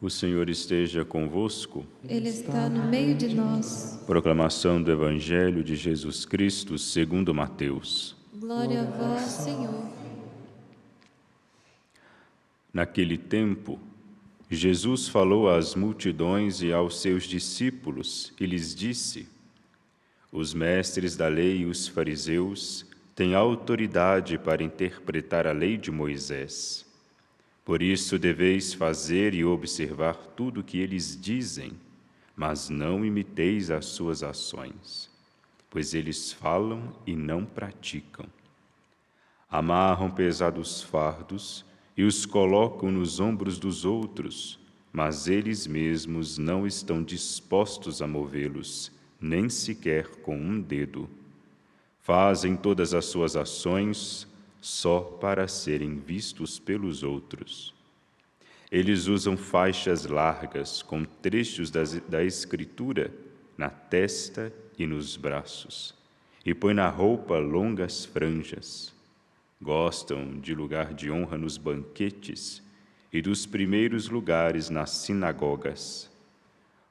O Senhor esteja convosco. Ele está no meio de nós. Proclamação do Evangelho de Jesus Cristo segundo Mateus. Glória a vós, Senhor. Naquele tempo, Jesus falou às multidões e aos seus discípulos e lhes disse: Os mestres da lei e os fariseus têm autoridade para interpretar a lei de Moisés. Por isso deveis fazer e observar tudo o que eles dizem, mas não imiteis as suas ações, pois eles falam e não praticam. Amarram pesados fardos e os colocam nos ombros dos outros, mas eles mesmos não estão dispostos a movê-los, nem sequer com um dedo. Fazem todas as suas ações só para serem vistos pelos outros. Eles usam faixas largas com trechos da Escritura na testa e nos braços, e põem na roupa longas franjas. Gostam de lugar de honra nos banquetes e dos primeiros lugares nas sinagogas.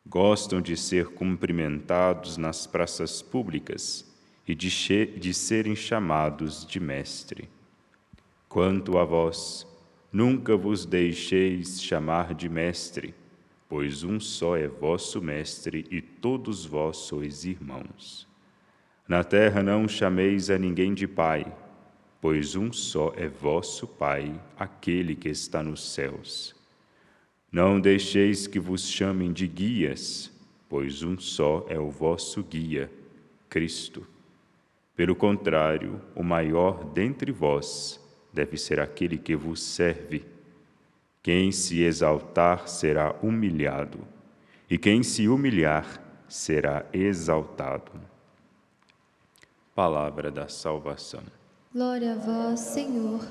Gostam de ser cumprimentados nas praças públicas e de serem chamados de mestre. Quanto a vós, nunca vos deixeis chamar de mestre, pois um só é vosso mestre e todos vós sois irmãos. Na terra não chameis a ninguém de pai, pois um só é vosso Pai, aquele que está nos céus. Não deixeis que vos chamem de guias, pois um só é o vosso guia, Cristo. Pelo contrário, o maior dentre vós deve ser aquele que vos serve. Quem se exaltar será humilhado, e quem se humilhar será exaltado. Palavra da salvação. Glória a vós, Senhor.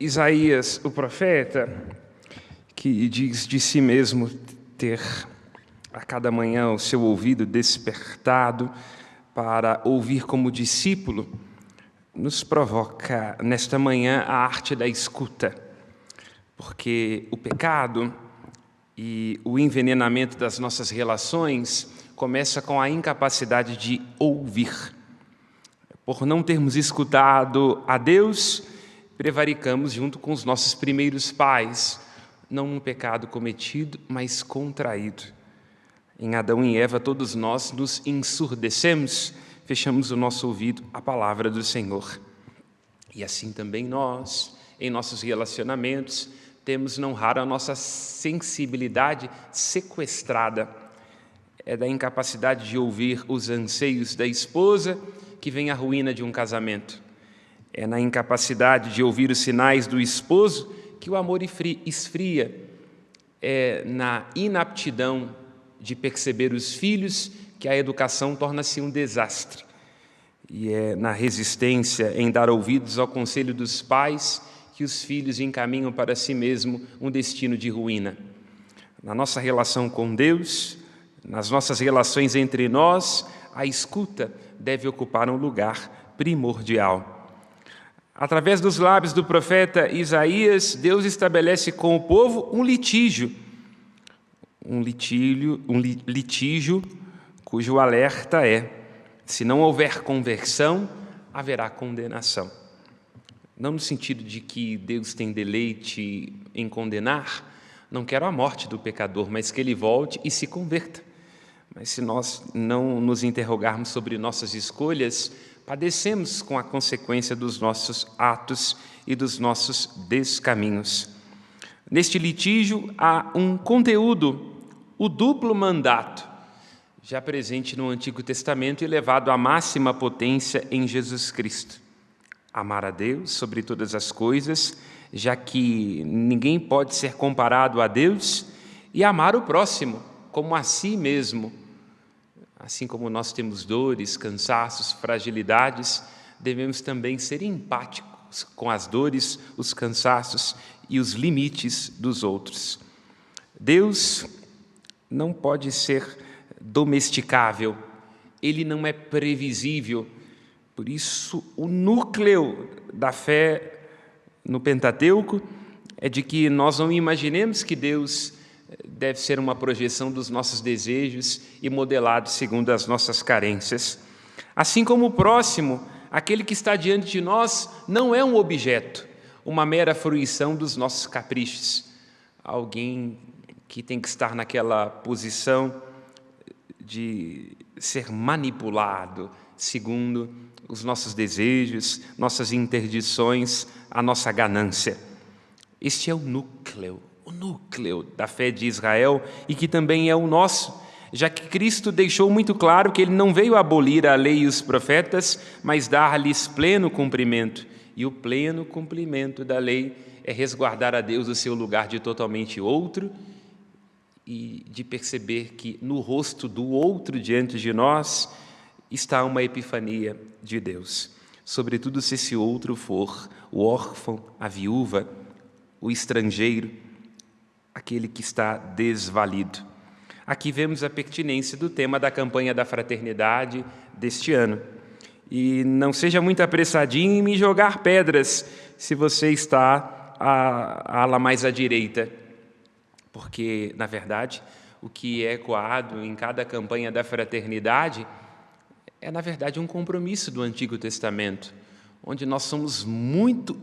Isaías, o profeta, que diz de si mesmo ter a cada manhã o seu ouvido despertado para ouvir como discípulo, nos provoca nesta manhã a arte da escuta, porque o pecado e o envenenamento das nossas relações começa com a incapacidade de ouvir. Por não termos escutado a Deus, prevaricamos junto com os nossos primeiros pais, não um pecado cometido, mas contraído. Em Adão e Eva, todos nós nos ensurdecemos, fechamos o nosso ouvido à palavra do Senhor. E assim também nós, em nossos relacionamentos, temos não raro a nossa sensibilidade sequestrada. É da incapacidade de ouvir os anseios da esposa que vem a ruína de um casamento. É na incapacidade de ouvir os sinais do esposo que o amor esfria. É na inaptidão de perceber os filhos que a educação torna-se um desastre. E é na resistência em dar ouvidos ao conselho dos pais que os filhos encaminham para si mesmo um destino de ruína. Na nossa relação com Deus, nas nossas relações entre nós, a escuta deve ocupar um lugar primordial. Através dos lábios do profeta Isaías, Deus estabelece com o povo um litígio cujo alerta é: se não houver conversão, haverá condenação. Não no sentido de que Deus tem deleite em condenar, não quero a morte do pecador, mas que ele volte e se converta. Mas se nós não nos interrogarmos sobre nossas escolhas, padecemos com a consequência dos nossos atos e dos nossos descaminhos. Neste litígio há um conteúdo, o duplo mandato, já presente no Antigo Testamento e levado à máxima potência em Jesus Cristo. Amar a Deus sobre todas as coisas, já que ninguém pode ser comparado a Deus, e amar o próximo como a si mesmo. Assim como nós temos dores, cansaços, fragilidades, devemos também ser empáticos com as dores, os cansaços e os limites dos outros. Deus não pode ser domesticável, Ele não é previsível. Por isso, o núcleo da fé no Pentateuco é de que nós não imaginemos que Deus deve ser uma projeção dos nossos desejos e modelado segundo as nossas carências. Assim como o próximo, aquele que está diante de nós, não é um objeto, uma mera fruição dos nossos caprichos. Alguém que tem que estar naquela posição de ser manipulado segundo os nossos desejos, nossas interdições, a nossa ganância. Este é o núcleo da fé de Israel e que também é o nosso, já que Cristo deixou muito claro que Ele não veio abolir a lei e os profetas, mas dar-lhes pleno cumprimento. E o pleno cumprimento da lei é resguardar a Deus o seu lugar de totalmente outro e de perceber que no rosto do outro diante de nós está uma epifania de Deus. Sobretudo se esse outro for o órfão, a viúva, o estrangeiro, aquele que está desvalido. Aqui vemos a pertinência do tema da campanha da fraternidade deste ano. E não seja muito apressadinho em me jogar pedras se você está a ala mais à direita, porque, na verdade, o que é ecoado em cada campanha da fraternidade é, na verdade, um compromisso do Antigo Testamento, onde nós somos muito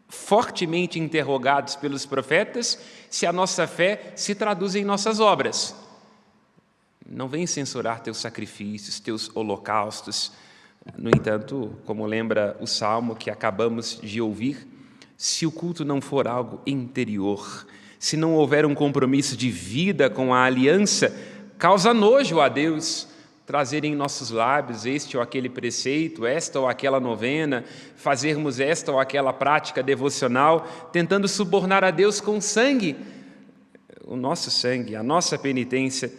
fortemente interrogados pelos profetas se a nossa fé se traduz em nossas obras. Não vem censurar teus sacrifícios, teus holocaustos. No entanto, como lembra o Salmo que acabamos de ouvir, se o culto não for algo interior, se não houver um compromisso de vida com a aliança, causa nojo a Deus trazer em nossos lábios este ou aquele preceito, esta ou aquela novena, fazermos esta ou aquela prática devocional, tentando subornar a Deus com sangue, o nosso sangue, a nossa penitência,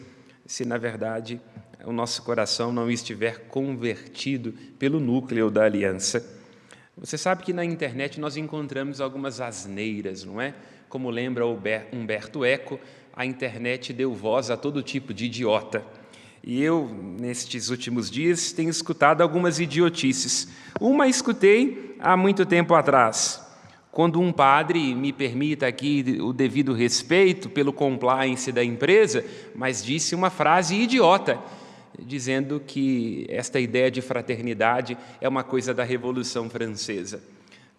se na verdade o nosso coração não estiver convertido pelo núcleo da aliança. Você sabe que na internet nós encontramos algumas asneiras, não é? Como lembra Humberto Eco, a internet deu voz a todo tipo de idiota. E eu, nestes últimos dias, tenho escutado algumas idiotices. Uma escutei há muito tempo atrás, quando um padre, me permita aqui o devido respeito pelo compliance da empresa, mas disse uma frase idiota, dizendo que esta ideia de fraternidade é uma coisa da Revolução Francesa.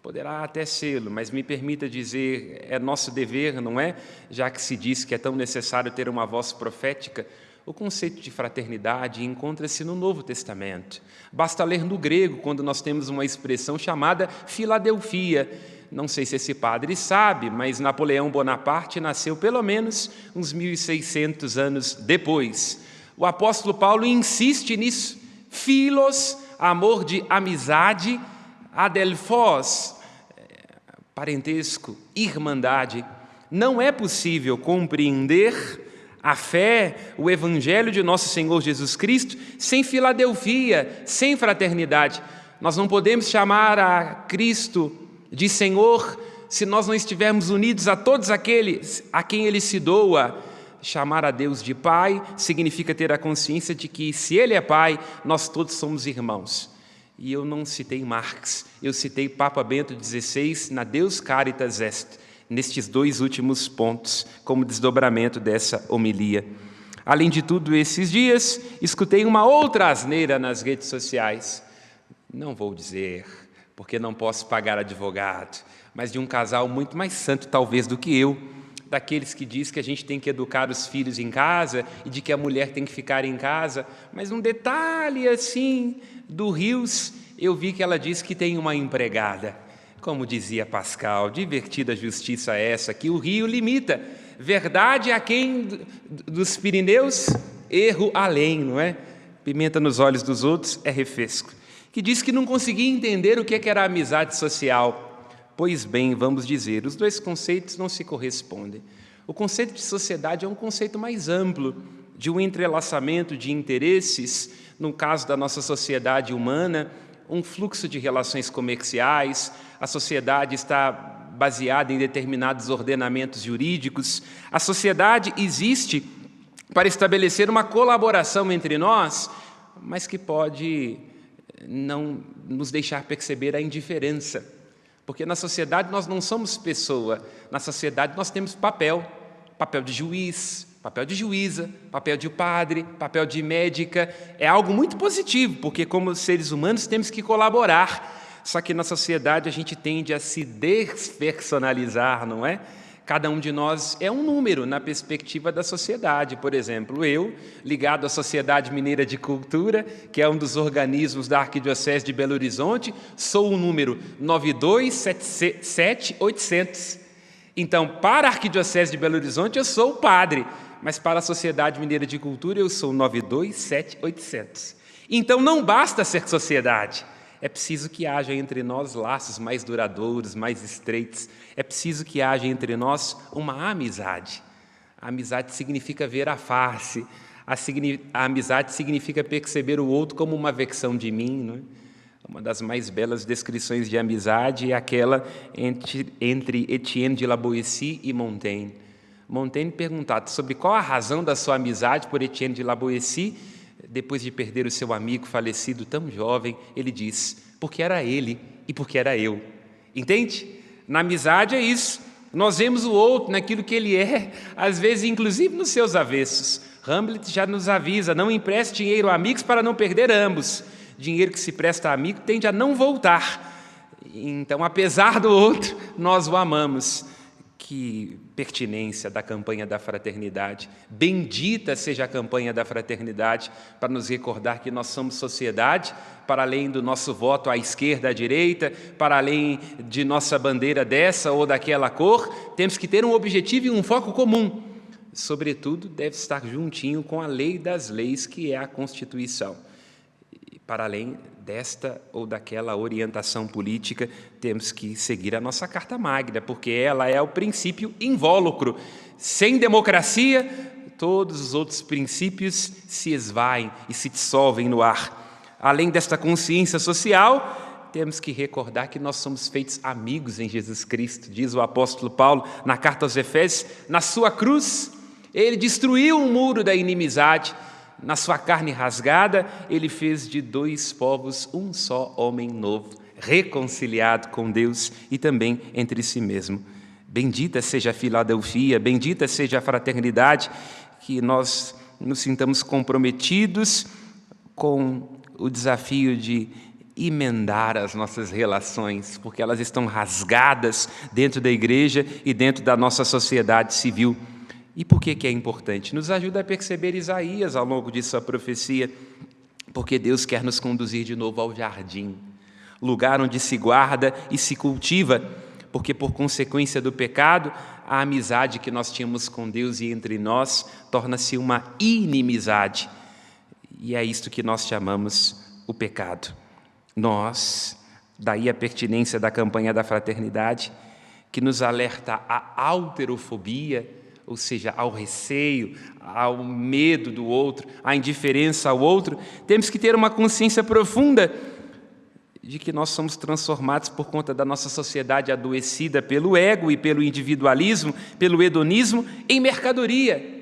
Poderá até sê-lo, mas me permita dizer, é nosso dever, não é? Já que se diz que é tão necessário ter uma voz profética, o conceito de fraternidade encontra-se no Novo Testamento. Basta ler no grego, quando nós temos uma expressão chamada Filadelfia. Não sei se esse padre sabe, mas Napoleão Bonaparte nasceu pelo menos uns 1600 anos depois. O apóstolo Paulo insiste nisso. Philos, amor de amizade, adelphos, parentesco, irmandade. Não é possível compreender a fé, o Evangelho de nosso Senhor Jesus Cristo, sem Filadelfia, sem fraternidade. Nós não podemos chamar a Cristo de Senhor se nós não estivermos unidos a todos aqueles a quem Ele se doa. Chamar a Deus de Pai significa ter a consciência de que, se Ele é Pai, nós todos somos irmãos. E eu não citei Marx, eu citei Papa Bento XVI na Deus Caritas Est, nestes dois últimos pontos, como desdobramento dessa homilia. Além de tudo, esses dias, escutei uma outra asneira nas redes sociais. Não vou dizer, porque não posso pagar advogado, mas de um casal muito mais santo, talvez, do que eu, daqueles que diz que a gente tem que educar os filhos em casa e de que a mulher tem que ficar em casa. Mas um detalhe, assim, do Rios, eu vi que ela diz que tem uma empregada. Como dizia Pascal, divertida justiça essa, que o rio limita. Verdade a quem dos Pirineus, erro além, não é? Pimenta nos olhos dos outros é refresco. Que diz que não conseguia entender o que era amizade social. Pois bem, vamos dizer, os dois conceitos não se correspondem. O conceito de sociedade é um conceito mais amplo, de um entrelaçamento de interesses, no caso da nossa sociedade humana, um fluxo de relações comerciais. A sociedade está baseada em determinados ordenamentos jurídicos. A sociedade existe para estabelecer uma colaboração entre nós, mas que pode não nos deixar perceber a indiferença. Porque na sociedade nós não somos pessoa, na sociedade nós temos papel de juiz, papel de juíza, papel de padre, papel de médica. É algo muito positivo, porque como seres humanos temos que colaborar. Só que na sociedade a gente tende a se despersonalizar, não é? Cada um de nós é um número na perspectiva da sociedade. Por exemplo, eu, ligado à Sociedade Mineira de Cultura, que é um dos organismos da Arquidiocese de Belo Horizonte, sou o número 9277800. Então, para a Arquidiocese de Belo Horizonte, eu sou o padre, mas para a Sociedade Mineira de Cultura, eu sou 9277800. Então, não basta ser sociedade. É preciso que haja entre nós laços mais duradouros, mais estreitos. É preciso que haja entre nós uma amizade. A amizade significa ver a face. A amizade significa perceber o outro como uma versão de mim, não é? Uma das mais belas descrições de amizade é aquela entre Etienne de La Boétie e Montaigne. Montaigne, perguntado sobre qual a razão da sua amizade por Etienne de La Boétie, depois de perder o seu amigo falecido tão jovem, ele diz: porque era ele e porque era eu. Entende? Na amizade é isso. Nós vemos o outro naquilo que ele é, às vezes inclusive nos seus avessos. Hamlet já nos avisa: não empreste dinheiro a amigos para não perder ambos. Dinheiro que se presta a amigo tende a não voltar. Então, apesar do outro, nós o amamos. Que pertinência da campanha da fraternidade. Bendita seja a campanha da fraternidade para nos recordar que nós somos sociedade, para além do nosso voto à esquerda, à direita, para além de nossa bandeira dessa ou daquela cor, temos que ter um objetivo e um foco comum. Sobretudo, deve estar juntinho com a lei das leis, que é a Constituição. E para além desta ou daquela orientação política, temos que seguir a nossa Carta Magna, porque ela é o princípio invólucro. Sem democracia, todos os outros princípios se esvaem e se dissolvem no ar. Além desta consciência social, temos que recordar que nós somos feitos amigos em Jesus Cristo. Diz o apóstolo Paulo na carta aos Efésios: na sua cruz, ele destruiu o muro da inimizade. Na sua carne rasgada, ele fez de dois povos um só homem novo, reconciliado com Deus e também entre si mesmo. Bendita seja a Filadelfia, bendita seja a fraternidade, que nós nos sintamos comprometidos com o desafio de emendar as nossas relações, porque elas estão rasgadas dentro da igreja e dentro da nossa sociedade civil. E por que é importante? Nos ajuda a perceber Isaías ao longo de sua profecia, porque Deus quer nos conduzir de novo ao jardim, lugar onde se guarda e se cultiva, porque por consequência do pecado, a amizade que nós tínhamos com Deus e entre nós torna-se uma inimizade. E é isto que nós chamamos o pecado. Daí a pertinência da campanha da fraternidade, que nos alerta à alterofobia, ou seja, ao receio, ao medo do outro, à indiferença ao outro. Temos que ter uma consciência profunda de que nós somos transformados por conta da nossa sociedade adoecida pelo ego e pelo individualismo, pelo hedonismo, em mercadoria.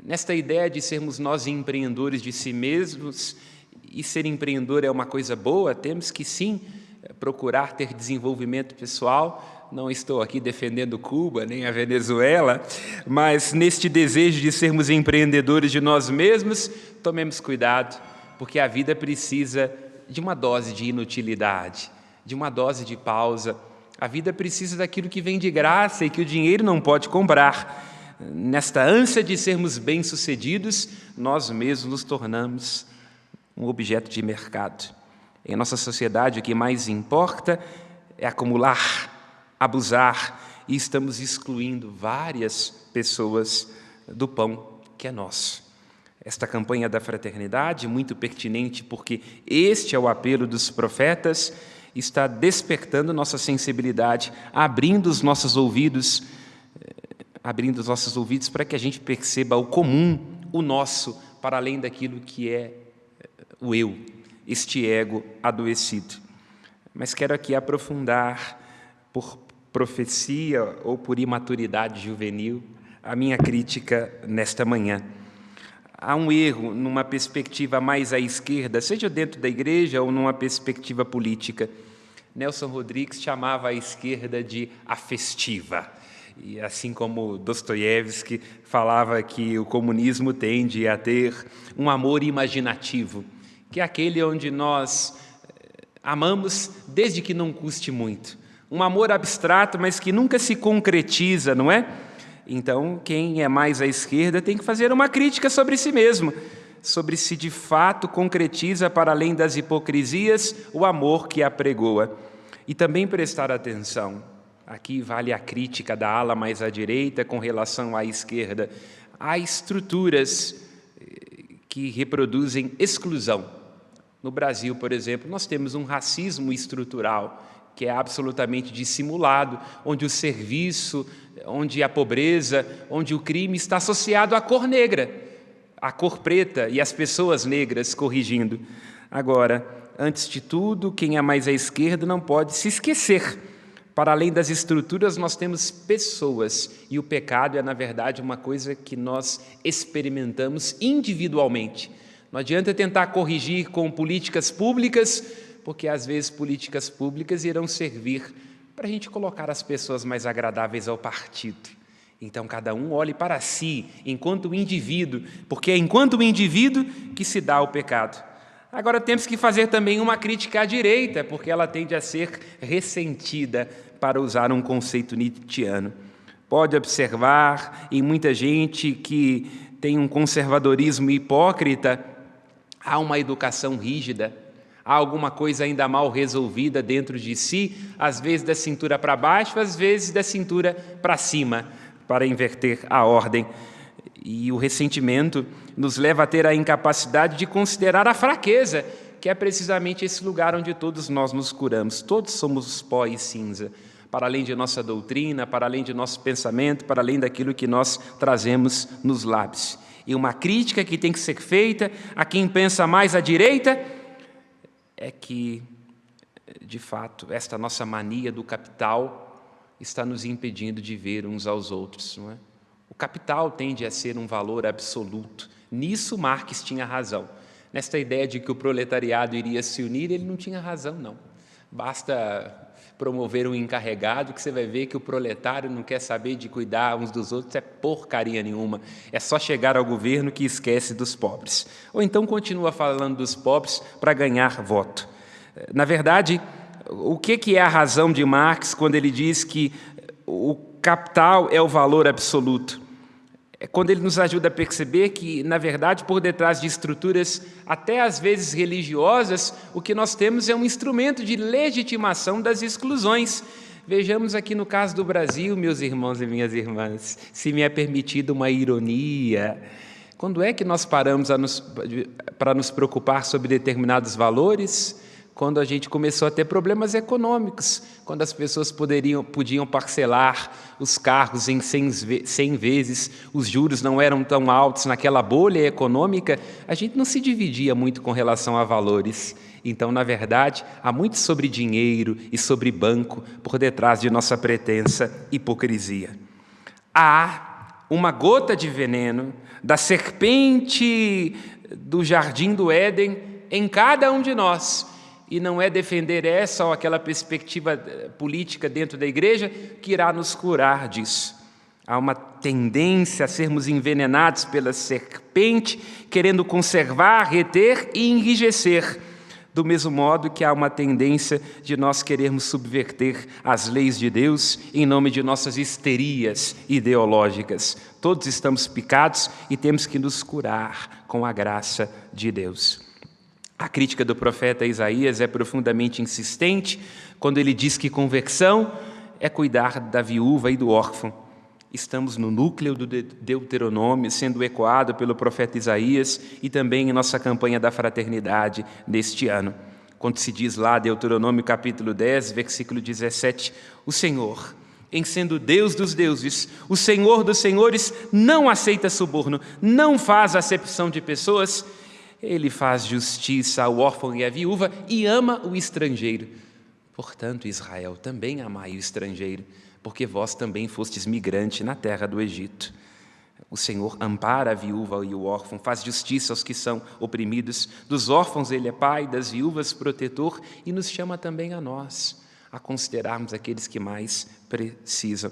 Nesta ideia de sermos nós empreendedores de si mesmos, e ser empreendedor é uma coisa boa, temos que sim procurar ter desenvolvimento pessoal. Não estou aqui defendendo Cuba, nem a Venezuela, mas neste desejo de sermos empreendedores de nós mesmos, tomemos cuidado, porque a vida precisa de uma dose de inutilidade, de uma dose de pausa. A vida precisa daquilo que vem de graça e que o dinheiro não pode comprar. Nesta ânsia de sermos bem-sucedidos, nós mesmos nos tornamos um objeto de mercado. Em nossa sociedade, o que mais importa é acumular, abusar, e estamos excluindo várias pessoas do pão que é nosso. Esta campanha da fraternidade, muito pertinente, porque este é o apelo dos profetas, está despertando nossa sensibilidade, abrindo os nossos ouvidos para que a gente perceba o comum, o nosso, para além daquilo que é o eu, este ego adoecido. Mas quero aqui aprofundar, por profecia ou por imaturidade juvenil, a minha crítica nesta manhã. Há um erro numa perspectiva mais à esquerda, seja dentro da igreja ou numa perspectiva política. Nelson Rodrigues chamava a esquerda de afestiva. E assim como Dostoiévski falava que o comunismo tende a ter um amor imaginativo, que é aquele onde nós amamos desde que não custe muito. Um amor abstrato, mas que nunca se concretiza, não é? Então, quem é mais à esquerda tem que fazer uma crítica sobre si mesmo, sobre se de fato concretiza, para além das hipocrisias, o amor que apregoa. E também prestar atenção, aqui vale a crítica da ala mais à direita com relação à esquerda, há estruturas que reproduzem exclusão. No Brasil, por exemplo, nós temos um racismo estrutural, que é absolutamente dissimulado, onde o serviço, onde a pobreza, onde o crime está associado à cor negra, à cor preta e às pessoas negras, corrigindo. Agora, antes de tudo, quem é mais à esquerda não pode se esquecer. Para além das estruturas, nós temos pessoas, e o pecado é, na verdade, uma coisa que nós experimentamos individualmente. Não adianta tentar corrigir com políticas públicas, porque às vezes políticas públicas irão servir para a gente colocar as pessoas mais agradáveis ao partido. Então, cada um olhe para si, enquanto indivíduo, porque é enquanto indivíduo que se dá o pecado. Agora, temos que fazer também uma crítica à direita, porque ela tende a ser ressentida, para usar um conceito nietzschiano. Pode observar em muita gente que tem um conservadorismo hipócrita, há uma educação rígida, há alguma coisa ainda mal resolvida dentro de si, às vezes da cintura para baixo, às vezes da cintura para cima, para inverter a ordem. E o ressentimento nos leva a ter a incapacidade de considerar a fraqueza, que é precisamente esse lugar onde todos nós nos curamos. Todos somos pó e cinza, para além de nossa doutrina, para além de nosso pensamento, para além daquilo que nós trazemos nos lábios. E uma crítica que tem que ser feita a quem pensa mais à direita é que, de fato, esta nossa mania do capital está nos impedindo de ver uns aos outros, não é? O capital tende a ser um valor absoluto. Nisso Marx tinha razão. Nesta ideia de que o proletariado iria se unir, ele não tinha razão, não. Basta promover um encarregado que você vai ver que o proletário não quer saber de cuidar uns dos outros, é porcaria nenhuma. É só chegar ao governo que esquece dos pobres. Ou então continua falando dos pobres para ganhar voto. Na verdade, o que é a razão de Marx quando ele diz que o capital é o valor absoluto? É quando ele nos ajuda a perceber que, na verdade, por detrás de estruturas até às vezes religiosas, o que nós temos é um instrumento de legitimação das exclusões. Vejamos aqui no caso do Brasil, meus irmãos e minhas irmãs, se me é permitido uma ironia. Quando é que nós paramos para nos preocupar sobre determinados valores? Quando a gente começou a ter problemas econômicos, quando as pessoas podiam parcelar os carros em 100 vezes, os juros não eram tão altos naquela bolha econômica, a gente não se dividia muito com relação a valores. Então, na verdade, há muito sobre dinheiro e sobre banco por detrás de nossa pretensa hipocrisia. Há uma gota de veneno da serpente do jardim do Éden em cada um de nós. E não é defender essa ou aquela perspectiva política dentro da igreja que irá nos curar disso. Há uma tendência a sermos envenenados pela serpente, querendo conservar, reter e enrijecer. Do mesmo modo que há uma tendência de nós querermos subverter as leis de Deus em nome de nossas histerias ideológicas. Todos estamos picados e temos que nos curar com a graça de Deus. A crítica do profeta Isaías é profundamente insistente quando ele diz que conversão é cuidar da viúva e do órfão. Estamos no núcleo do Deuteronômio, sendo ecoado pelo profeta Isaías e também em nossa campanha da fraternidade deste ano. Quando se diz lá, Deuteronômio capítulo 10, versículo 17, o Senhor, em sendo Deus dos deuses, o Senhor dos senhores, não aceita suborno, não faz acepção de pessoas. Ele faz justiça ao órfão e à viúva e ama o estrangeiro. Portanto, Israel, também amai o estrangeiro, porque vós também fostes migrante na terra do Egito. O Senhor ampara a viúva e o órfão, faz justiça aos que são oprimidos. Dos órfãos ele é pai, das viúvas protetor, e nos chama também a nós, a considerarmos aqueles que mais precisam.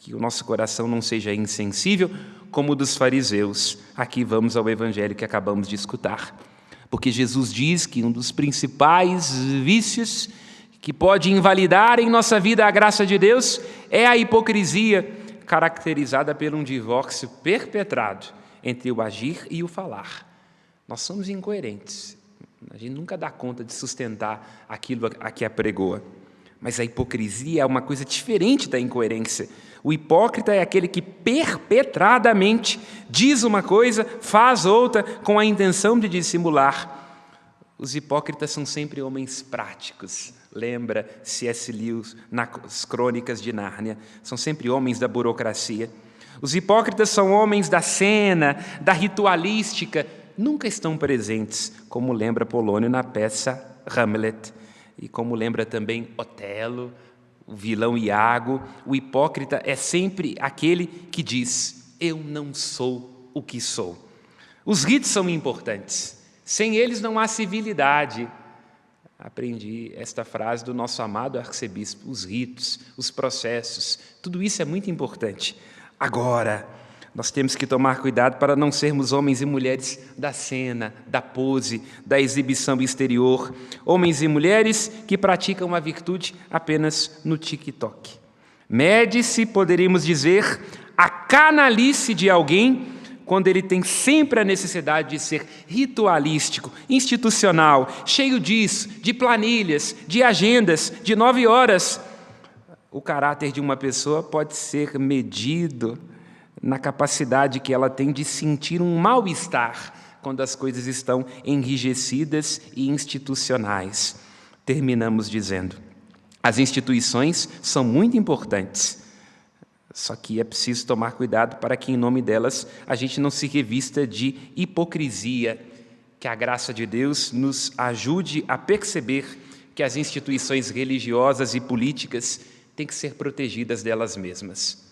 Que o nosso coração não seja insensível como o dos fariseus. Aqui vamos ao evangelho que acabamos de escutar. Porque Jesus diz que um dos principais vícios que pode invalidar em nossa vida a graça de Deus é a hipocrisia, caracterizada por um divórcio perpetrado entre o agir e o falar. Nós somos incoerentes. A gente nunca dá conta de sustentar aquilo a que apregoa. Mas a hipocrisia é uma coisa diferente da incoerência. O hipócrita é aquele que perpetradamente diz uma coisa, faz outra, com a intenção de dissimular. Os hipócritas são sempre homens práticos. Lembra C.S. Lewis nas Crônicas de Nárnia. São sempre homens da burocracia. Os hipócritas são homens da cena, da ritualística. Nunca estão presentes, como lembra Polônio na peça Hamlet. E como lembra também Otelo, o vilão Iago. O hipócrita é sempre aquele que diz: eu não sou o que sou. Os ritos são importantes. Sem eles não há civilidade. Aprendi esta frase do nosso amado arcebispo. Os ritos, os processos, tudo isso é muito importante. Agora, nós temos que tomar cuidado para não sermos homens e mulheres da cena, da pose, da exibição exterior. Homens e mulheres que praticam a virtude apenas no TikTok. Mede-se, poderíamos dizer, a canalice de alguém quando ele tem sempre a necessidade de ser ritualístico, institucional, cheio disso, de planilhas, de agendas, de 9 horas. O caráter de uma pessoa pode ser medido na capacidade que ela tem de sentir um mal-estar quando as coisas estão enrijecidas e institucionais. Terminamos dizendo: as instituições são muito importantes, só que é preciso tomar cuidado para que, em nome delas, a gente não se revista de hipocrisia. Que a graça de Deus nos ajude a perceber que as instituições religiosas e políticas têm que ser protegidas delas mesmas.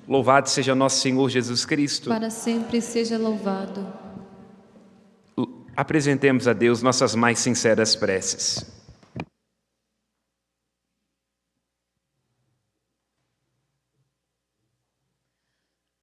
Louvado seja nosso Senhor Jesus Cristo. Para sempre seja louvado. Apresentemos a Deus nossas mais sinceras preces.